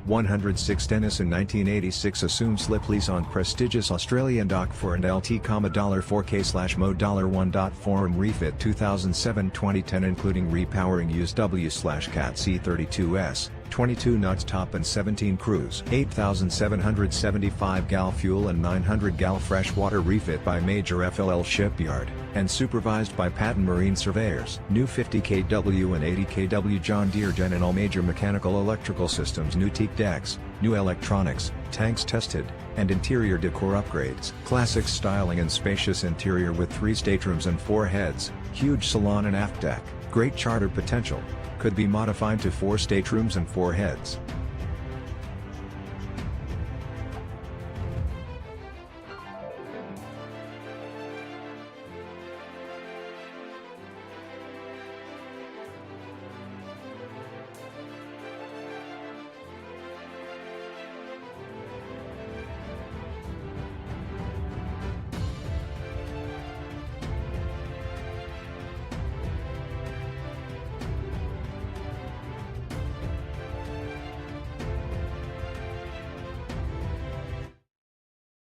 106 Denison 1986 assumed slip lease on prestigious Australian dock for and LT, $4K/mode $1.4 REFIT 2007-2010 including repowering used W/Cat C32S, 22 knots top and 17 cruise. 8,775 gal fuel and 900 gal freshwater refit by major FLL shipyard, and supervised by PATTON Marine Surveyors. New 50 kW and 80 kW John Deere gen and all major mechanical electrical systems. New TEAK decks, new electronics, tanks tested, and interior decor upgrades. Classic styling and spacious interior with 3 staterooms and 4 heads, huge salon and aft deck, great charter potential. Could be modified to 4 staterooms and 4 heads.